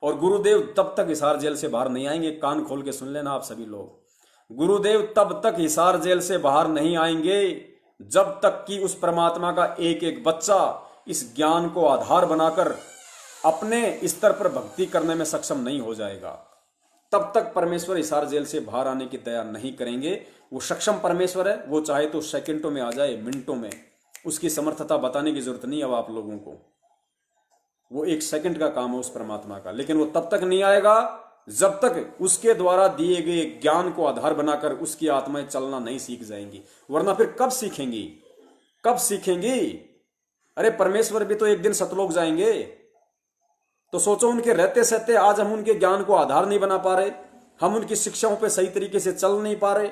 और गुरुदेव तब तक हिसार जेल से बाहर नहीं आएंगे। कान खोल के सुन लेना आप सभी लोग, गुरुदेव तब तक हिसार जेल से बाहर नहीं आएंगे जब तक कि उस परमात्मा का एक एक बच्चा इस ज्ञान को आधार बनाकर अपने स्तर पर भक्ति करने में सक्षम नहीं हो जाएगा। तब तक परमेश्वर हिसार जेल से बाहर आने की दया नहीं करेंगे। वो सक्षम परमेश्वर है, वो चाहे तो सेकंडों में आ जाए, मिनटों में। उसकी समर्थता बताने की जरूरत नहीं अब आप लोगों को, वो एक सेकंड का काम है उस परमात्मा का। लेकिन वो तब तक नहीं आएगा जब तक उसके द्वारा दिए गए ज्ञान को आधार बनाकर उसकी आत्माएं चलना नहीं सीख जाएंगी। वरना फिर कब सीखेंगी, कब सीखेंगी? अरे परमेश्वर भी तो एक दिन सतलोक जाएंगे। तो सोचो, उनके रहते सहते आज हम उनके ज्ञान को आधार नहीं बना पा रहे, हम उनकी शिक्षाओं पे सही तरीके से चल नहीं पा रहे,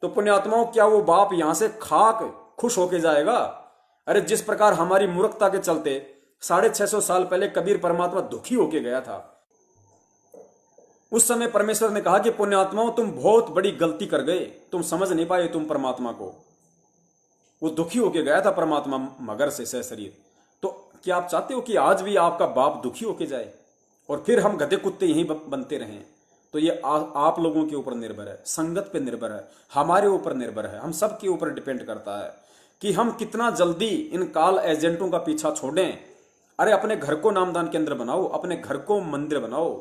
तो पुण्यात्माओं क्या वो बाप यहां से खाक खुश होके जाएगा? अरे जिस प्रकार हमारी मूर्खता के चलते 650 साल पहले कबीर परमात्मा दुखी होके गया था, उस समय परमेश्वर ने कहा कि पुण्यात्माओं तुम बहुत बड़ी गलती कर गए, तुम समझ नहीं पाए तुम परमात्मा को। वो दुखी होके गया था परमात्मा मगर से सशरीर। तो क्या आप चाहते हो कि आज भी आपका बाप दुखी होके जाए और फिर हम गधे कुत्ते यहीं बनते रहें? तो ये आप लोगों के ऊपर निर्भर है, संगत पे निर्भर है, हमारे ऊपर निर्भर है, हम सब के ऊपर डिपेंड करता है कि हम कितना जल्दी इन काल एजेंटों का पीछा छोड़ें। अरे अपने घर को नामदान केंद्र बनाओ, अपने घर को मंदिर बनाओ।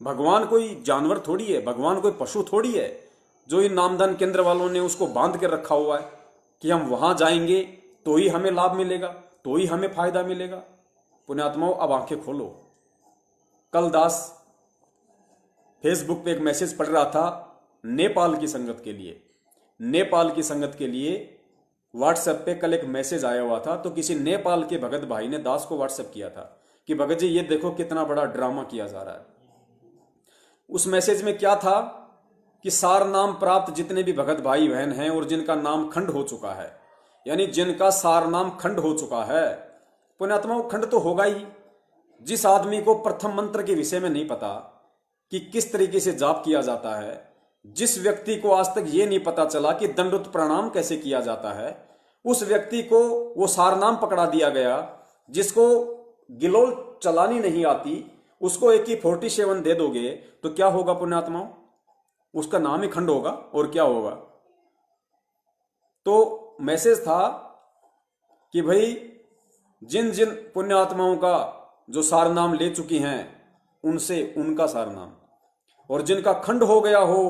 भगवान कोई जानवर थोड़ी है, भगवान कोई पशु थोड़ी है जो इन नामदान केंद्र वालों ने उसको बांध के रखा हुआ है कि हम वहां जाएंगे तो ही हमें लाभ मिलेगा, तो ही हमें फायदा मिलेगा। पुण्यात्माओं अब आंखें खोलो। कल दास फेसबुक पे एक मैसेज पढ़ रहा था नेपाल की संगत के लिए। नेपाल की संगत के लिए व्हाट्सएप पे कल एक मैसेज आया हुआ था। तो किसी नेपाल के भगत भाई ने दास को व्हाट्सएप किया था कि भगत जी ये देखो कितना बड़ा ड्रामा किया जा रहा है। उस मैसेज में क्या था कि सार नाम प्राप्त जितने भी भगत भाई बहन हैं और जिनका नाम खंड हो चुका है, यानी जिनका सार नाम खंड हो चुका है, पुण्यात्माओं खंड तो होगा ही। जिस आदमी को प्रथम मंत्र के विषय में नहीं पता कि किस तरीके से जाप किया जाता है, जिस व्यक्ति को आज तक ये नहीं पता चला कि दंडोत प्रणाम कैसे किया जाता है, उस व्यक्ति को वो सारनाम पकड़ा दिया गया। जिसको गिलोल चलानी नहीं आती उसको AK-47 दे दोगे तो क्या होगा पुण्यात्माओं? उसका नाम ही खंड होगा और क्या होगा। तो मैसेज था कि भाई जिन जिन पुण्यात्माओं का जो सारनाम ले चुकी हैं उनसे उनका सारनाम, और जिनका खंड हो गया हो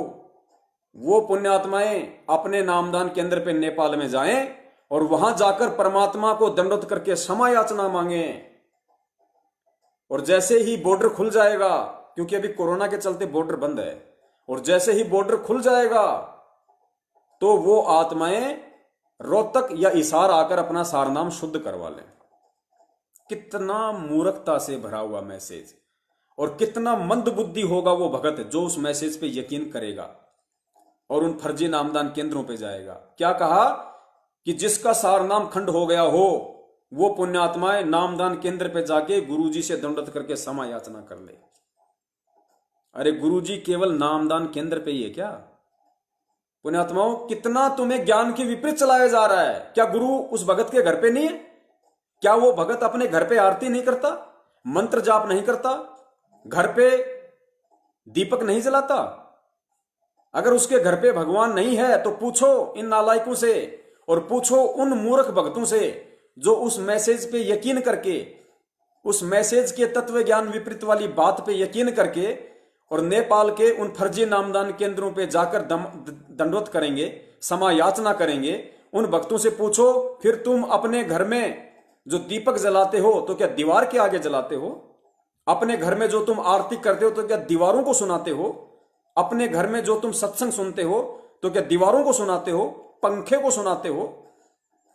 वो पुण्यात्माएं अपने नामदान केंद्र पे नेपाल में जाएं और वहां जाकर परमात्मा को दंडोत करके क्षमा याचना मांगे। और जैसे ही बॉर्डर खुल जाएगा, क्योंकि अभी कोरोना के चलते बॉर्डर बंद है, और जैसे ही बॉर्डर खुल जाएगा तो वो आत्माएं रोहतक या हिसार आकर अपना सारनाम शुद्ध करवा लें। कितना मूर्खता से भरा हुआ मैसेज, और कितना मंद बुद्धि होगा वो भगत जो उस मैसेज पे यकीन करेगा और उन फर्जी नामदान केंद्रों पे जाएगा। क्या कहा कि जिसका सारनाम खंड हो गया हो वो पुण्यात्माएं नामदान केंद्र पे जाके गुरुजी से दंडवत करके क्षमा याचना कर ले। अरे गुरुजी केवल नामदान केंद्र पे ही है क्या? पुण्यात्माओं कितना तुम्हें ज्ञान के विपरीत चलाया जा रहा है। क्या गुरु उस भगत के घर पे नहीं है? क्या वो भगत अपने घर पे आरती नहीं करता, मंत्र जाप नहीं करता, घर पे दीपक नहीं जलाता? अगर उसके घर पे भगवान नहीं है तो पूछो इन नालायकों से, और पूछो उन मूर्ख भक्तों से जो उस मैसेज पे यकीन करके, उस मैसेज के तत्व ज्ञान विपरीत वाली बात पे यकीन करके और नेपाल के उन फर्जी नामदान केंद्रों पे जाकर दंडवत करेंगे, क्षमा याचना करेंगे। उन भक्तों से पूछो फिर तुम अपने घर में जो दीपक जलाते हो तो क्या दीवार के आगे जलाते हो? अपने घर में जो तुम आरती करते हो तो क्या दीवारों को सुनाते हो? अपने घर में जो तुम सत्संग सुनते हो तो क्या दीवारों को सुनाते हो, पंखे को सुनाते हो?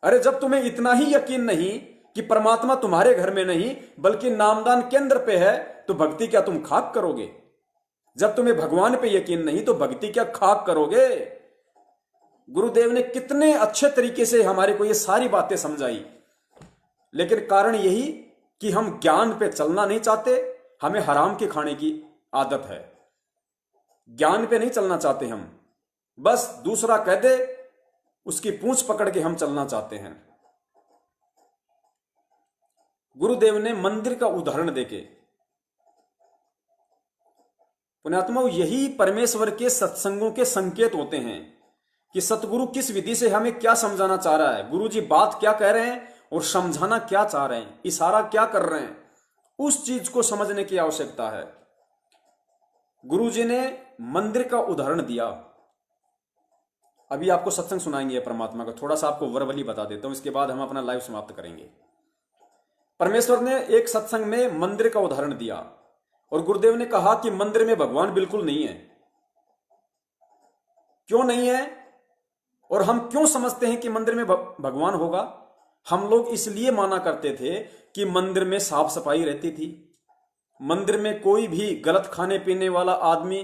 अरे जब तुम्हें इतना ही यकीन नहीं कि परमात्मा तुम्हारे घर में नहीं बल्कि नामदान केंद्र पे है तो भक्ति क्या तुम खाक करोगे? जब तुम्हें भगवान पे यकीन नहीं तो भक्ति क्या खाक करोगे? गुरुदेव ने कितने अच्छे तरीके से हमारे को ये सारी बातें समझाई, लेकिन कारण यही कि हम ज्ञान पे चलना नहीं चाहते, हमें हराम के खाने की आदत है। ज्ञान पे नहीं चलना चाहते हम, बस दूसरा कह दे उसकी पूंछ पकड़ के हम चलना चाहते हैं। गुरुदेव ने मंदिर का उदाहरण देके पुण्यात्माओं, यही परमेश्वर के सत्संगों के संकेत होते हैं कि सतगुरु किस विधि से हमें क्या समझाना चाह रहा है, गुरु जी बात क्या कह रहे हैं और समझाना क्या चाह रहे हैं, इशारा क्या कर रहे हैं, उस चीज को समझने की आवश्यकता है। गुरु जी ने मंदिर का उदाहरण दिया। अभी आपको सत्संग सुनाएंगे परमात्मा का, थोड़ा सा आपको वर्बली बता देता हूं, इसके बाद हम अपना लाइव समाप्त करेंगे। परमेश्वर ने एक सत्संग में मंदिर का उदाहरण दिया और गुरुदेव ने कहा कि मंदिर में भगवान बिल्कुल नहीं है। क्यों नहीं है और हम क्यों समझते हैं कि मंदिर में भगवान होगा? हम लोग इसलिए माना करते थे कि मंदिर में साफ सफाई रहती थी, मंदिर में कोई भी गलत खाने पीने वाला आदमी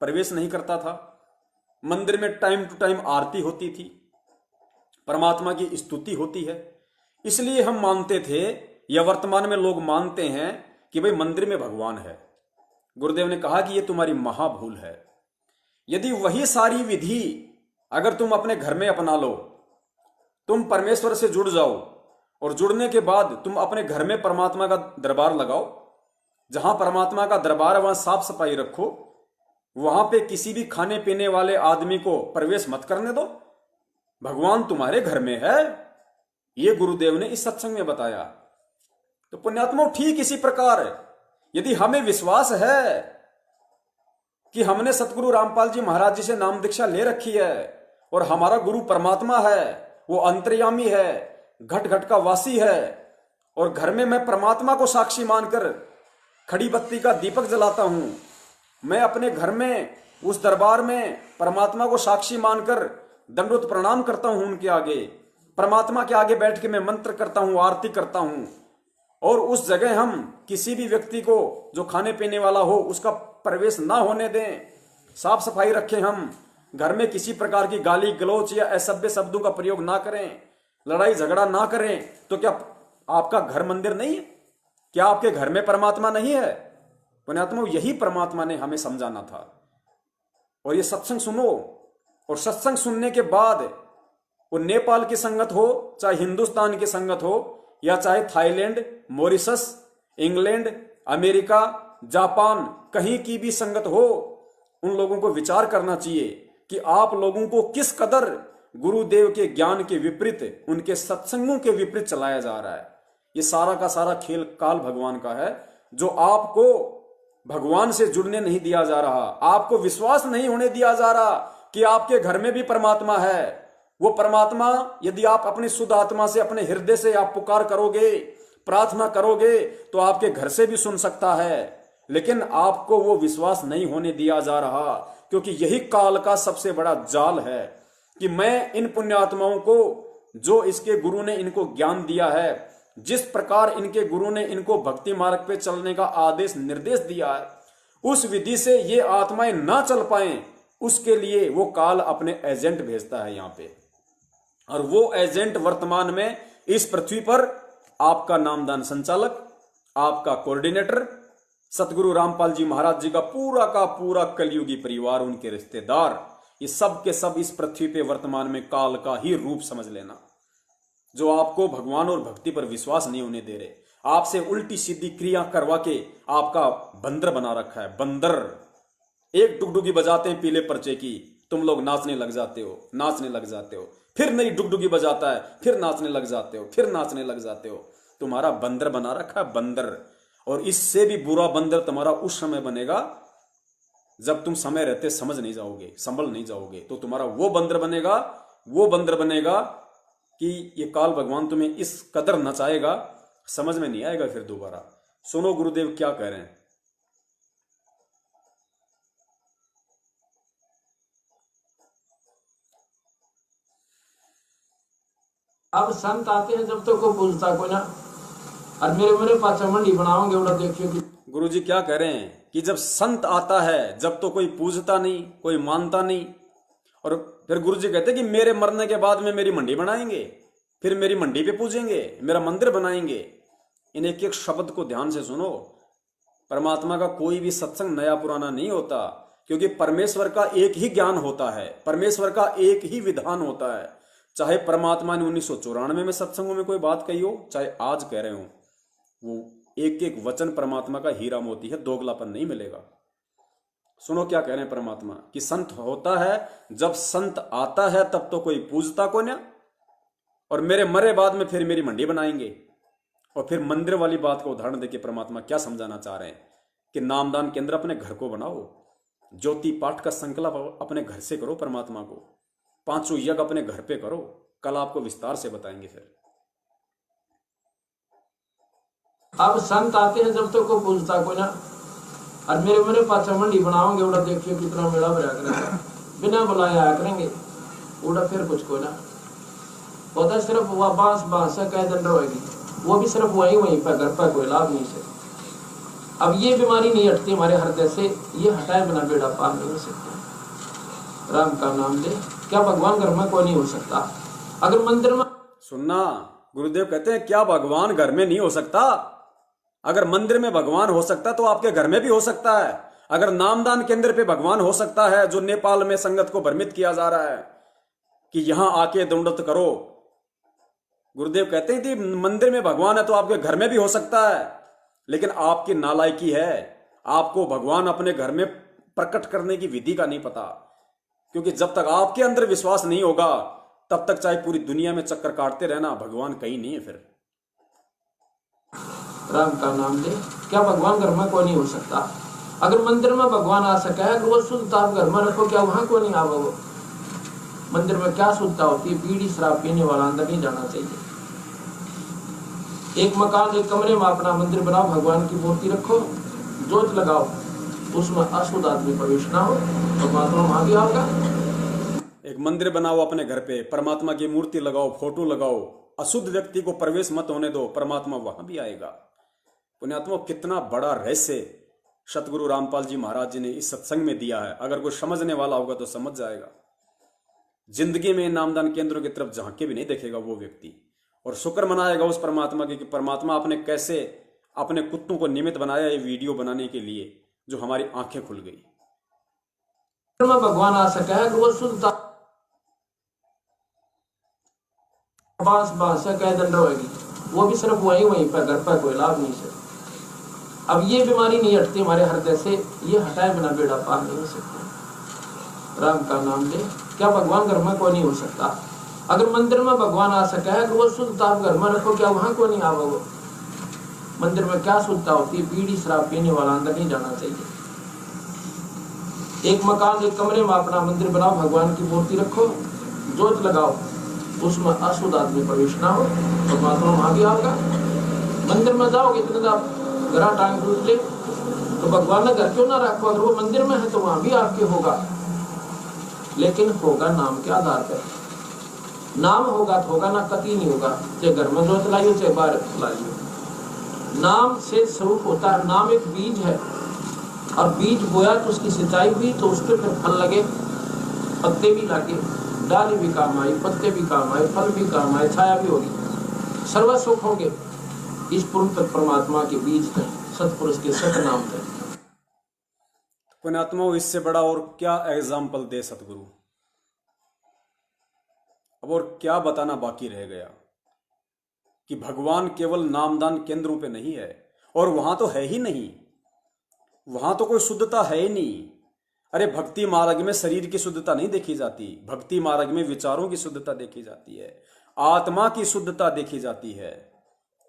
प्रवेश नहीं करता था, मंदिर में टाइम टू टाइम आरती होती थी, परमात्मा की स्तुति होती है। इसलिए हम मानते थे, या वर्तमान में लोग मानते हैं कि भाई मंदिर में भगवान है। गुरुदेव ने कहा कि यह तुम्हारी महाभूल है। यदि वही सारी विधि अगर तुम अपने घर में अपना लो, तुम परमेश्वर से जुड़ जाओ और जुड़ने के बाद तुम अपने घर में परमात्मा का दरबार लगाओ, जहां परमात्मा का दरबार है वहां साफ सफाई रखो, वहां पे किसी भी खाने पीने वाले आदमी को प्रवेश मत करने दो, भगवान तुम्हारे घर में है। ये गुरुदेव ने इस सत्संग में बताया। तो पुण्यात्माओं, ठीक इसी प्रकार यदि हमें विश्वास है कि हमने सतगुरु रामपाल जी महाराज जी से नाम दीक्षा ले रखी है और हमारा गुरु परमात्मा है, वो अंतर्यामी है, घट घट का वासी है, और घर में मैं परमात्मा को साक्षी मानकर खड़ी बत्ती का दीपक जलाता हूं, मैं अपने घर में उस दरबार में परमात्मा को साक्षी मानकर दंडवत प्रणाम करता हूं उनके आगे, परमात्मा के आगे बैठ के मैं मंत्र करता हूं, आरती करता हूं, और उस जगह हम किसी भी व्यक्ति को जो खाने पीने वाला हो उसका प्रवेश ना होने दें, साफ सफाई रखें, हम घर में किसी प्रकार की गाली गलौच या असभ्य शब्दों का प्रयोग ना करें, लड़ाई झगड़ा ना करें, तो क्या आपका घर मंदिर नहीं है? क्या आपके घर में परमात्मा नहीं है? पुण्यात्माओं, यही परमात्मा ने हमें समझाना था। और ये सत्संग सुनो, और सत्संग सुनने के बाद वो नेपाल की संगत हो, चाहे हिंदुस्तान की संगत हो, या चाहे Thailand, Mauritius, England, America, Japan, कहीं की भी संगत हो, उन लोगों को विचार करना चाहिए कि आप लोगों को किस कदर गुरुदेव के ज्ञान के विपरीत, उनके सत्संगों के विपरीत चलाया जा रहा है। ये सारा का सारा खेल काल भगवान का है, जो आपको भगवान से जुड़ने नहीं दिया जा रहा, आपको विश्वास नहीं होने दिया जा रहा कि आपके घर में भी परमात्मा है। वो परमात्मा यदि आप अपनी शुद्ध आत्मा से, अपने हृदय से आप पुकार करोगे, प्रार्थना करोगे, तो आपके घर से भी सुन सकता है, लेकिन आपको वो विश्वास नहीं होने दिया जा रहा, क्योंकि यही काल का सबसे बड़ा जाल है कि मैं इन पुण्यात्माओं को, जो इसके गुरु ने इनको ज्ञान दिया है, जिस प्रकार इनके गुरु ने इनको भक्ति मार्ग पे चलने का आदेश निर्देश दिया है, उस विधि से ये आत्माएं ना चल पाए, उसके लिए वो काल अपने एजेंट भेजता है यहाँ पे। और वो एजेंट वर्तमान में इस पृथ्वी पर आपका नामदान संचालक, आपका कोऑर्डिनेटर, सतगुरु रामपाल जी महाराज जी का पूरा कलयुगी परिवार, उनके रिश्तेदार, ये सब के सब इस पृथ्वी पे वर्तमान में काल का ही रूप समझ लेना, जो आपको भगवान और भक्ति पर विश्वास नहीं होने दे रहे, आपसे उल्टी सीधी क्रिया करवा के आपका बंदर बना रखा है। बंदर एक डुगडुगी बजाते हैं पीले पर्चे की, तुम लोग नाचने लग जाते हो, नाचने लग जाते हो, फिर नई डुगडुगी बजाता है, फिर नाचने लग जाते हो, फिर नाचने लग जाते हो। तुम्हारा बंदर बना रखा है, बंदर। और इससे भी बुरा बंदर तुम्हारा उस समय बनेगा जब तुम समय रहते समझ नहीं जाओगे, संभल नहीं जाओगे, तो तुम्हारा वो बंदर बनेगा, वो बंदर बनेगा कि ये काल भगवान तुम्हें इस कदर नचाएगा, समझ में नहीं आएगा फिर दोबारा। सुनो गुरुदेव क्या कह रहे हैं। अब संत आते हैं जब तो कोई पूछता कोई ना, और मेरे पाछा मंडी बनाओगे उड़ा देखियो कि गुरु जी क्या कह रहे हैं कि जब संत आता है जब तो कोई पूजता नहीं, कोई मानता नहीं, और फिर गुरु जी कहते हैं कि मेरे मरने के बाद में मेरी मंडी बनाएंगे, फिर मेरी मंडी पे पूजेंगे, मेरा मंदिर बनाएंगे। इन एक एक शब्द को ध्यान से सुनो। परमात्मा का कोई भी सत्संग नया पुराना नहीं होता, क्योंकि परमेश्वर का एक ही ज्ञान होता है, परमेश्वर का एक ही विधान होता है। चाहे परमात्मा ने 1994 में सत्संगों में कोई बात कही हो, चाहे आज कह रहे हो, वो एक एक वचन परमात्मा का हीरा मोती है, दोगलापन नहीं मिलेगा। सुनो क्या कह रहे हैं परमात्मा कि संत होता है जब संत आता है तब तो कोई पूजता को ना, और मेरे मरे बाद में फिर मेरी मंडी बनाएंगे। और फिर मंदिर वाली बात को उदाहरण देके परमात्मा क्या समझाना चाह रहे हैं कि नामदान केंद्र अपने घर को बनाओ, ज्योति पाठ का संकल्प अपने घर से करो, परमात्मा को पांचों यज्ञ अपने घर पे करो। कल आपको विस्तार से बताएंगे। फिर अब संत आते हैं जब तक को पूजता को ना, और मेरे पाछा मंडी बनाओगे उड़ा, देखिए कितना मेला भरा करेगा, बिना बुलाए आया करेंगे उड़ा, फिर कुछ को ना होता, सिर्फ वह बांस कह दंड होगी, वो भी सिर्फ वहीं पर घर पर, कोई लाभ नहीं से। अब ये बीमारी नहीं हटती हमारे हृदय से, ये हटाए बिना बेड़ा पार नहीं हो सकता। राम का नाम ले, क्या भगवान घर में कोई नहीं हो सकता? अगर मंदिर में सुनना, गुरुदेव कहते हैं क्या भगवान घर में नहीं हो सकता? अगर मंदिर में भगवान हो सकता तो आपके घर में भी हो सकता है। अगर नामदान केंद्र पे भगवान हो सकता है, जो नेपाल में संगत को भ्रमित किया जा रहा है कि यहां आके दंडत करो, गुरुदेव कहते हैं कि मंदिर में भगवान है तो आपके घर में भी हो सकता है। लेकिन आपकी नालायकी है, आपको भगवान अपने घर में प्रकट करने की विधि का नहीं पता। क्योंकि जब तक आपके अंदर विश्वास नहीं होगा तब तक चाहे पूरी दुनिया में चक्कर काटते रहना, भगवान कहीं नहीं है। फिर राम का नाम ले, क्या भगवान घर में कोई नहीं हो सकता? अगर मंदिर में भगवान आ सका है, अगर वो शुद्धता आप घर में रखो, क्या वहां को नहीं आवा? वो मंदिर में क्या शुद्धता होती है? बीड़ी शराब पीने वाला अंदर नहीं जाना चाहिए। एक मकान, एक कमरे में अपना मंदिर बनाओ, भगवान की मूर्ति रखो, जोत लगाओ, उसमें अशुद्ध आदमी प्रवेश ना हो, परमात्मा वहां भी आओगा। एक मंदिर बनाओ अपने घर पे, परमात्मा की मूर्ति लगाओ, फोटो लगाओ, अशुद्ध व्यक्ति को प्रवेश मत होने दो, परमात्मा वहां भी आएगा। पुण्यात्मा, कितना बड़ा रहस्य सतगुरु रामपाल जी महाराज जी ने इस सत्संग में दिया है। अगर कोई समझने वाला होगा तो समझ जाएगा। जिंदगी में नामदान केंद्रों की तरफ झांक के भी नहीं देखेगा वो व्यक्ति, और शुक्र मनाएगा उस परमात्मा की कि परमात्मा आपने कैसे अपने कुत्तों को निमित्त बनाया ये वीडियो बनाने के लिए, जो हमारी आंखें खुल गई। भगवान आ सका है, वो शुद्धता बांस कह दंड होगी, वो भी सिर्फ वहीं पर घर पर, कोई लाभ नहीं से। अब ये बीमारी नहीं हटती हमारे हृदय से, ये हटाए बिना बेड़ा पार नहीं हो सकता। राम का नाम ले, क्या भगवान घर में कोई नहीं हो सकता? अगर मंदिर में भगवान आ सका है, अगर वो शुद्धता आप घर में रखो, क्या वहां को नहीं आवा? वो मंदिर में क्या शुद्धता होती है? बीड़ी शराब पीने वाला अंदर नहीं जाना चाहिए। एक मकान, एक कमरे में अपना मंदिर बनाओ, भगवान की मूर्ति रखो, जोत लगाओ, उसमें अशुद्ध आदमी प्रवेश ना हो, परमात्मा वहां भी आओगा। मंदिर में जाओगे तो आप घरा टांग टूट ले, तो भगवान ने घर क्यों ना रखो? अगर वो मंदिर में है तो वहां भी आपके होगा, लेकिन होगा नाम के आधार पर। नाम होगा तो होगा, ना कति नहीं होगा। चाहे घर में जोत लाइयो, चाहे बाहर लाइयो, नाम से स्वरूप होता है। नाम एक बीज है, और बीज बोया तो उसकी सिंचाई हुई तो उसके फिर फल लगे, पत्ते भी लगे, डाली भी काम आई, पत्ते भी काम आए, फल भी काम आए, छाया भी होगी, सर्व सुख होंगे। इस पूर्ण परमात्मा के बीज थे, सतपुरुष के सत नाम थे। पुण्यात्मा, इससे बड़ा और क्या एग्जाम्पल दे सतगुरु? अब और क्या बताना बाकी रह गया कि भगवान केवल नामदान केंद्रों पे नहीं है, और वहां तो है ही नहीं, वहां तो कोई शुद्धता है ही नहीं। अरे भक्ति मार्ग में शरीर की शुद्धता नहीं देखी जाती, भक्ति मार्ग में विचारों की शुद्धता देखी जाती है, आत्मा की शुद्धता देखी जाती है।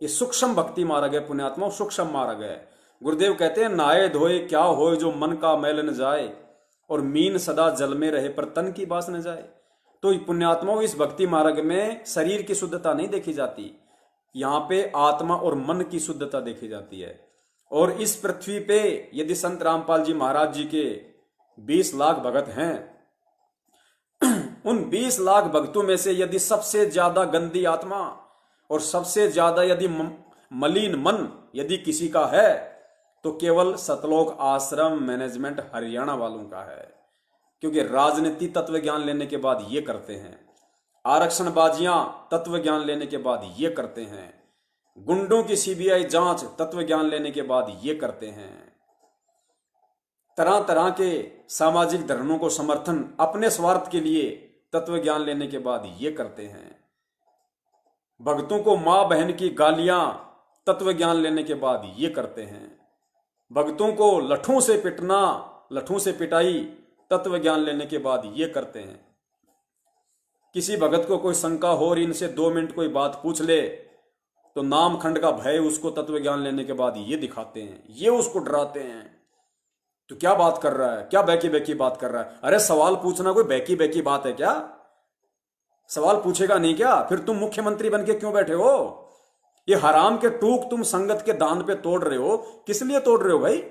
ये सूक्ष्म भक्ति मार्ग है पुण्यात्मा, सूक्ष्म मार्ग है। गुरुदेव कहते हैं नहाए धोए क्या होए जो मन का मैल न जाए, और मीन सदा जल में रहे पर तन की बास न जाए। तो पुण्यात्माओं, इस भक्ति मार्ग में शरीर की शुद्धता नहीं देखी जाती, यहाँ पे आत्मा और मन की शुद्धता देखी जाती है। और इस पृथ्वी पे यदि संत रामपाल जी महाराज जी के 20 लाख भगत हैं, उन 20 लाख भक्तों में से यदि सबसे ज्यादा गंदी आत्मा और सबसे ज्यादा यदि मलिन मन यदि किसी का है तो केवल सतलोक आश्रम मैनेजमेंट हरियाणा वालों का है। क्योंकि राजनीति तत्व ज्ञान लेने के बाद ये करते हैं, आरक्षणबाजियां तत्व ज्ञान लेने के बाद ये करते हैं, गुंडों की सीबीआई जांच तत्व ज्ञान लेने के बाद ये करते हैं, तरह तरह के सामाजिक धर्मों को समर्थन अपने स्वार्थ के लिए तत्व ज्ञान लेने के बाद ये करते हैं, भक्तों को मां बहन की गालियां तत्व ज्ञान लेने के बाद ये करते हैं, भक्तों को लठों से पिटना लठों से पिटाई तत्व ज्ञान लेने के बाद ये करते हैं। किसी भगत को कोई शंका हो और इनसे 2 मिनट कोई बात पूछ ले तो नाम खंड का भय उसको तत्व ज्ञान लेने के बाद ये दिखाते हैं, ये उसको डराते हैं। तो क्या बात कर रहा है, क्या बैकी बैकी बात कर रहा है? अरे सवाल पूछना कोई बैकी बैकी बात है क्या? सवाल पूछेगा नहीं क्या? फिर तुम मुख्यमंत्री बन के क्यों बैठे हो? ये हराम के टूक तुम संगत के दान पे तोड़ रहे हो, किस लिए तोड़ रहे हो भाई?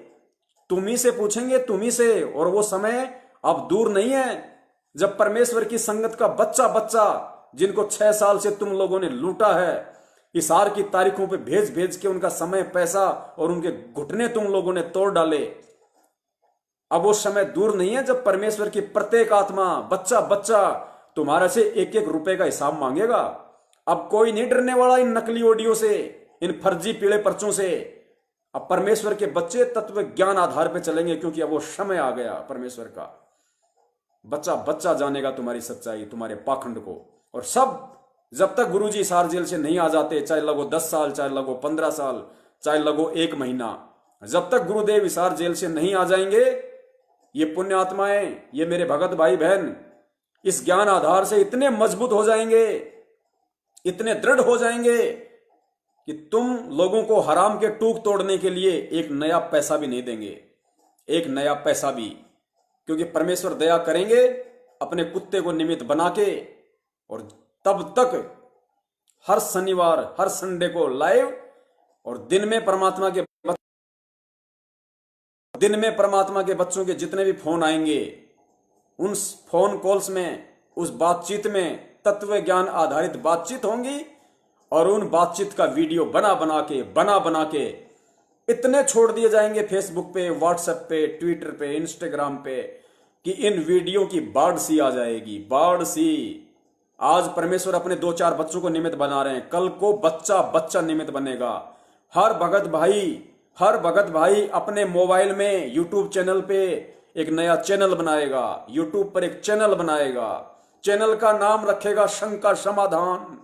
तुम्ही से पूछेंगे, तुम्ही से। और वो समय अब दूर नहीं है जब परमेश्वर की संगत का बच्चा बच्चा जिनको 6 साल से तुम लोगों ने लूटा है, इशार की तारीखों पे भेज भेज के उनका समय, पैसा और उनके घुटने तुम लोगों ने तोड़ डाले। अब वो समय दूर नहीं है जब परमेश्वर की प्रत्येक आत्मा, बच्चा बच्चा तुम्हारे से 1-1 रुपए का हिसाब मांगेगा। अब कोई नहीं डरने वाला इन नकली ऑडियो से, इन फर्जी पीले पर्चों से। अब परमेश्वर के बच्चे तत्व ज्ञान आधार पे चलेंगे, क्योंकि अब वो समय आ गया परमेश्वर का। बच्चा बच्चा जानेगा तुम्हारी सच्चाई, तुम्हारे पाखंड को। और सब जब तक गुरुजी हिसार जेल से नहीं आ जाते, चाहे लगो 10 साल, चाहे लगो 15 साल, चाहे लगो 1 महीना, जब तक गुरुदेव हिसार जेल से नहीं आ जाएंगे, ये पुण्य आत्माएं, ये मेरे भगत भाई बहन इस ज्ञान आधार से इतने मजबूत हो जाएंगे, इतने दृढ़ हो जाएंगे कि तुम लोगों को हराम के टूक तोड़ने के लिए एक नया पैसा भी नहीं देंगे, एक नया पैसा भी। क्योंकि परमेश्वर दया करेंगे अपने कुत्ते को निमित्त बना के। और तब तक हर शनिवार, हर संडे को लाइव, और दिन में परमात्मा के बच्चों के जितने भी फोन आएंगे, उन फोन कॉल्स में, उस बातचीत में तत्व ज्ञान आधारित बातचीत होंगी। और उन बातचीत का वीडियो बना बना के इतने छोड़ दिए जाएंगे फेसबुक पे, व्हाट्सएप पे, ट्विटर पे, इंस्टाग्राम पे, कि इन वीडियो की बाढ़ सी आ जाएगी, बाढ़ सी। आज परमेश्वर अपने 2-4 बच्चों को निमित्त बना रहे हैं, कल को बच्चा बच्चा निमित्त बनेगा। हर भगत भाई अपने मोबाइल में यूट्यूब चैनल पे एक नया चैनल बनाएगा, यूट्यूब पर एक चैनल बनाएगा। चैनल का नाम रखेगा शंका समाधान,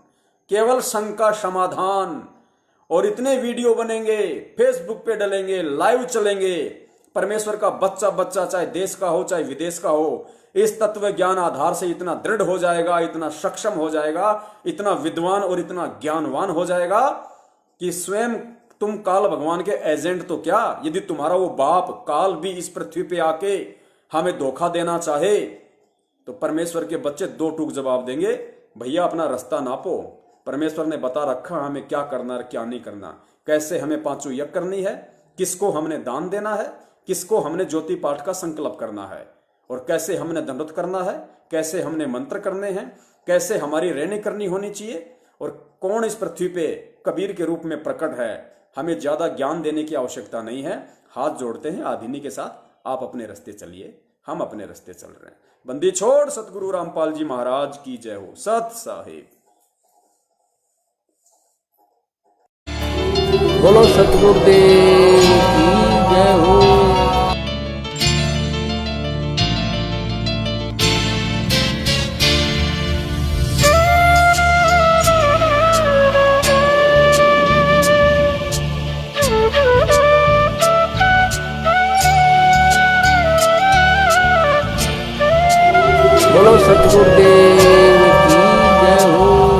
केवल शंका समाधान। और इतने वीडियो बनेंगे, फेसबुक पे डलेंगे, लाइव चलेंगे। परमेश्वर का बच्चा बच्चा, चाहे देश का हो चाहे विदेश का हो, इस तत्व ज्ञान आधार से इतना दृढ़ हो जाएगा, इतना सक्षम हो जाएगा, इतना विद्वान और इतना ज्ञानवान हो जाएगा कि स्वयं तुम काल भगवान के एजेंट तो क्या, यदि तुम्हारा वो बाप काल भी इस पृथ्वी पे आके हमें धोखा देना चाहे, तो परमेश्वर के बच्चे 2 टूक जवाब देंगे, भैया अपना रास्ता नापो। परमेश्वर ने बता रखा हमें क्या करना और क्या नहीं करना, कैसे हमें 5 यज्ञ करनी है, किसको हमने दान देना है, किसको हमने ज्योति पाठ का संकल्प करना है, और कैसे हमने दंडवत करना है, कैसे हमने मंत्र करने हैं, कैसे हमारी रहनी करनी होनी चाहिए, और कौन इस पृथ्वी पे कबीर के रूप में प्रकट है। हमें ज्यादा ज्ञान देने की आवश्यकता नहीं है। हाथ जोड़ते हैं आधिनी के साथ, आप अपने रास्ते चलिए, हम अपने रास्ते चल रहे हैं। बंदी छोड़ सतगुरु रामपाल जी महाराज की जय हो। सत साहिब बोलो, सतगुरुदेव की जय हो।